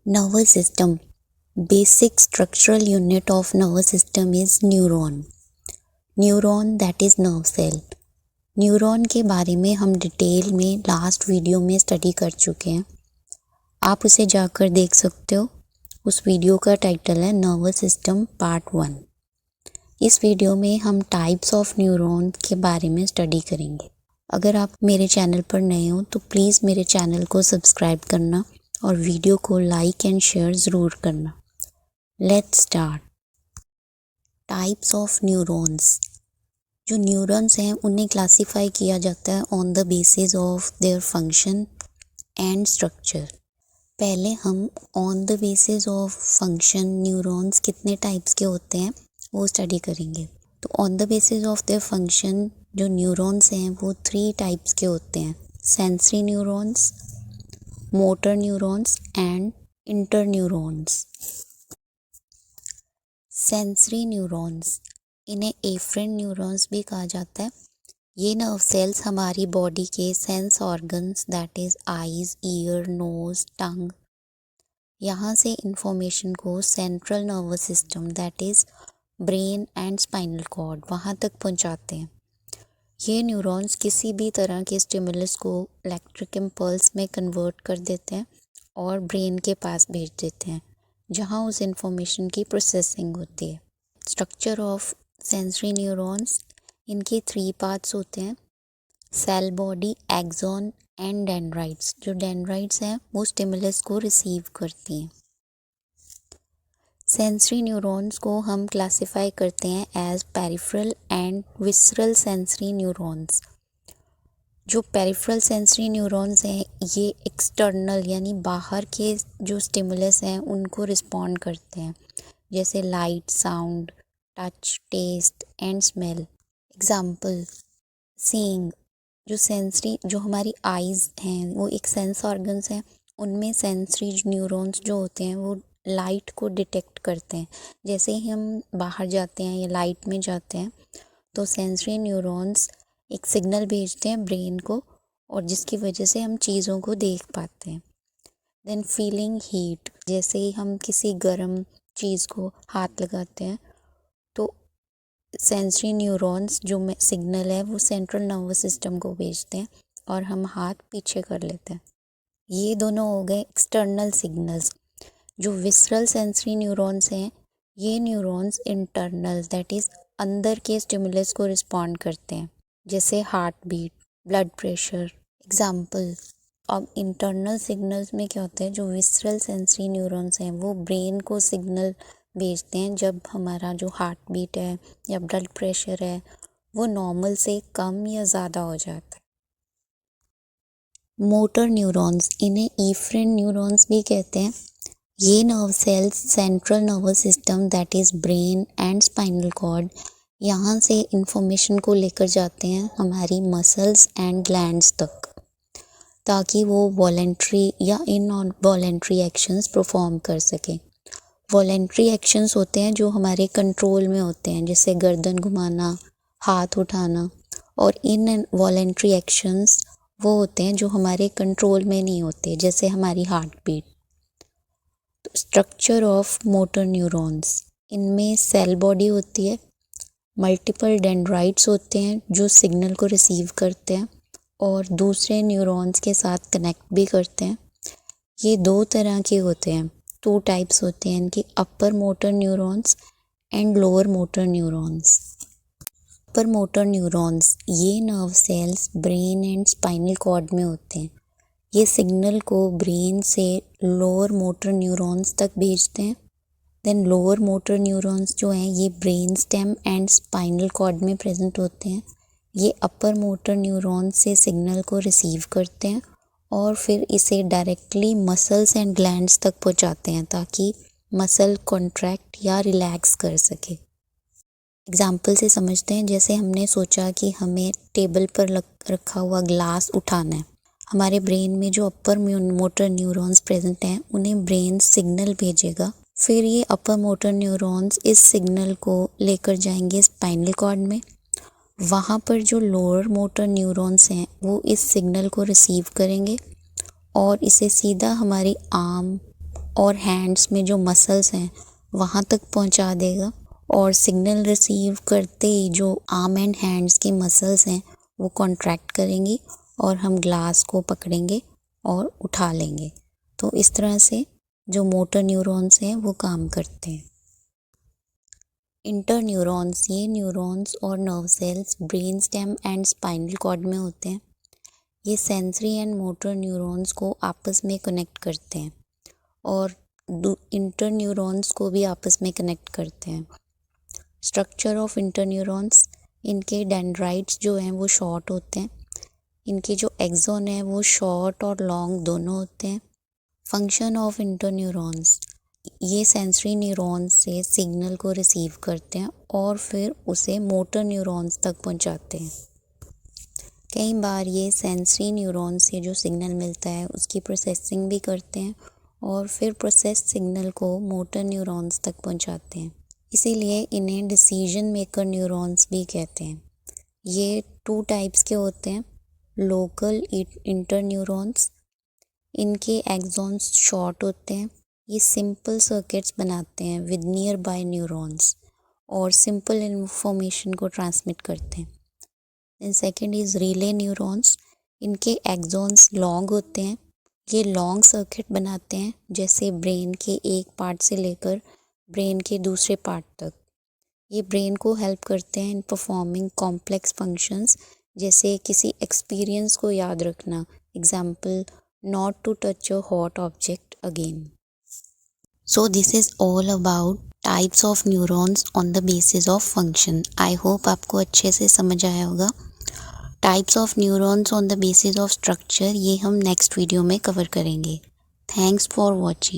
Nervous system. Basic structural unit of nervous system is neuron. Neuron, that is nerve cell. Neuron के बारे में हम detail में last video में study कर चुके हैं, आप उसे जाकर देख सकते हो। उस वीडियो का टाइटल है नर्वस सिस्टम पार्ट 1। इस वीडियो में हम टाइप्स ऑफ न्यूरॉन के बारे में स्टडी करेंगे। अगर आप मेरे चैनल पर नए हो तो प्लीज़ मेरे चैनल को सब्सक्राइब करना और वीडियो को लाइक एंड शेयर ज़रूर करना। Let's start. Types of neurons. जो न्यूरॉन्स हैं उन्हें क्लासिफाई किया जाता है on the basis of their function and structure. पहले हम on the basis of function neurons कितने टाइप्स के होते हैं वो स्टडी करेंगे। तो on the basis of their function जो न्यूरॉन्स हैं वो 3 टाइप्स के होते हैं: sensory neurons, motor neurons and interneurons. Sensory neurons, इन्हें एफरेंट न्यूरॉन्स भी कहा जाता है। ये नर्व सेल्स हमारी बॉडी के sense organs that is eyes, ear, nose, tongue, यहाँ से इंफॉर्मेशन को central nervous system that is brain and spinal cord वहाँ तक पहुँचाते हैं। ये न्यूरॉन्स किसी भी तरह के स्टिमुलस को इलेक्ट्रिक इम्पल्स में कन्वर्ट कर देते हैं और ब्रेन के पास भेज देते हैं, जहाँ उस इंफॉर्मेशन की प्रोसेसिंग होती है। स्ट्रक्चर ऑफ सेंसरी न्यूरॉन्स, इनके 3 पार्ट्स होते हैं: cell body, axon and dendrites. जो डेंड्राइट्स हैं वो स्टिमुलस को रिसीव करती हैं। सेंसरी न्यूरॉन्स को हम क्लासिफाई करते हैं as peripheral and visceral sensory neurons. जो पेरिफेरल सेंसरी न्यूरॉन्स हैं ये एक्सटर्नल यानी बाहर के जो स्टिमुलस हैं उनको रिस्पॉन्ड करते हैं, जैसे light, sound, touch, taste and smell. Example, seeing. जो सेंसरी जो हमारी आइज़ हैं वो एक सेंस ऑर्गन्स हैं, उनमें सेंसरी न्यूरॉन्स जो होते हैं वो लाइट को डिटेक्ट करते हैं। जैसे ही हम बाहर जाते हैं या लाइट में जाते हैं तो सेंसरी न्यूरॉन्स एक सिग्नल भेजते हैं ब्रेन को, और जिसकी वजह से हम चीज़ों को देख पाते हैं। देन फीलिंग हीट, जैसे ही हम किसी गर्म चीज़ को हाथ लगाते हैं तो सेंसरी न्यूरॉन्स जो सिग्नल है वो सेंट्रल नर्वस सिस्टम को भेजते हैं और हम हाथ पीछे कर लेते हैं। ये दोनों हो गए एक्सटर्नल सिग्नल्स। जो विसरल सेंसरी न्यूरॉन्स हैं ये न्यूरॉन्स इंटरनल दैट इज़ अंदर के स्टिमुलस को रिस्पॉन्ड करते हैं, जैसे heartbeat, blood pressure. Example, अब इंटरनल सिग्नल्स में क्या होता है, जो विसरल सेंसरी न्यूरॉन्स हैं वो ब्रेन को सिग्नल भेजते हैं जब हमारा जो हार्ट बीट है या ब्लड प्रेशर है वो नॉर्मल से कम या ज़्यादा हो जाता है। मोटर न्यूरॉन्स, इन्हें इफरेंट न्यूरॉन्स भी कहते हैं। ये nerve cells central nervous system that is brain and spinal cord, यहाँ से इंफॉर्मेशन को लेकर जाते हैं हमारी मसल्स एंड ग्लैंड्स तक, ताकि वो वॉलेंट्री या इनवॉलेंट्री एक्शंस परफॉर्म कर सकें। वॉलेंट्री एक्शंस होते हैं जो हमारे कंट्रोल में होते हैं, जैसे गर्दन घुमाना, हाथ उठाना, और इनवॉलेंट्री एक्शंस वो होते हैं जो हमारे कंट्रोल में नहीं होते, जैसे हमारी heartbeat. Structure of motor neurons, इनमें सेल बॉडी होती है, मल्टीपल डेंड्राइट्स होते हैं जो सिग्नल को रिसीव करते हैं और दूसरे न्यूरॉन्स के साथ कनेक्ट भी करते हैं। ये 2 तरह के होते हैं, 2 टाइप्स होते हैं इनकी: upper motor neurons and lower motor neurons. Upper motor neurons, ये nerve cells brain and spinal cord में होते हैं। ये सिग्नल को ब्रेन से लोअर मोटर न्यूरॉन्स तक भेजते हैं। देन लोअर मोटर न्यूरॉन्स जो हैं ये brain stem and spinal cord में प्रेजेंट होते हैं। ये अपर मोटर न्यूरॉन्स से सिग्नल को रिसीव करते हैं और फिर इसे डायरेक्टली मसल्स एंड ग्लैंड्स तक पहुंचाते हैं ताकि मसल कॉन्ट्रैक्ट या रिलैक्स कर सके। एग्जाम्पल से समझते हैं, जैसे हमने सोचा कि हमें टेबल पर रखा हुआ ग्लास उठाना है। हमारे ब्रेन में जो अपर मोटर न्यूरॉन्स प्रेजेंट हैं उन्हें ब्रेन सिग्नल भेजेगा, फिर ये अपर मोटर न्यूरॉन्स इस सिग्नल को लेकर जाएंगे स्पाइनल कॉर्ड में। वहाँ पर जो लोअर मोटर न्यूरॉन्स हैं वो इस सिग्नल को रिसीव करेंगे और इसे सीधा हमारी आर्म और हैंड्स में जो मसल्स हैं वहाँ तक पहुँचा देगा, और सिग्नल रिसीव करते ही जो आर्म एंड हैंड्स की मसल्स हैं वो कॉन्ट्रैक्ट करेंगी और हम ग्लास को पकड़ेंगे और उठा लेंगे। तो इस तरह से जो मोटर न्यूरॉन्स हैं वो काम करते हैं। इंटरन्यूरॉन्स, ये न्यूरॉन्स और nerve cells brain stem and spinal cord में होते हैं। ये सेंसरी एंड मोटर न्यूरॉन्स को आपस में कनेक्ट करते हैं और इंटरन्यूरॉन्स को भी आपस में कनेक्ट करते हैं। स्ट्रक्चर ऑफ इंटरन्यूरॉन्स, इनके डेंड्राइट्स जो हैं वो शॉर्ट होते हैं। इनके जो एक्सॉन है वो शॉर्ट और लॉन्ग दोनों होते हैं। फंक्शन ऑफ इंटरन्यूरॉन्स, ये सेंसरी न्यूरॉन्स से सिग्नल को रिसीव करते हैं और फिर उसे मोटर न्यूरॉन्स तक पहुंचाते हैं। कई बार ये सेंसरी न्यूरॉन्स से जो सिग्नल मिलता है उसकी प्रोसेसिंग भी करते हैं और फिर प्रोसेस सिग्नल को मोटर न्यूरॉन्स तक पहुंचाते हैं। इसीलिए इन्हें डिसीजन मेकर न्यूरॉन्स भी कहते हैं। ये 2 टाइप्स के होते हैं। लोकल इंटरन्यूरॉन्स, इनके एक्सॉन्स शॉर्ट होते हैं। ये सिंपल सर्किट्स बनाते हैं विद नियर बाय न्यूरॉन्स और सिंपल इंफॉर्मेशन को ट्रांसमिट करते हैं। Then second is relay neurons, इनके एक्सॉन्स लॉन्ग होते हैं। ये लॉन्ग सर्किट बनाते हैं, जैसे ब्रेन के एक पार्ट से लेकर ब्रेन के दूसरे पार्ट तक। ये ब्रेन को हेल्प करते हैं इन परफॉर्मिंग कॉम्प्लेक्स फंक्शंस, जैसे किसी एक्सपीरियंस को याद रखना, example not to touch a hot object again. So this is all about types of neurons on the basis of function. I hope आपको अच्छे से समझ आया होगा। Types of neurons on the basis of structure ये हम next video में cover करेंगे। Thanks for watching.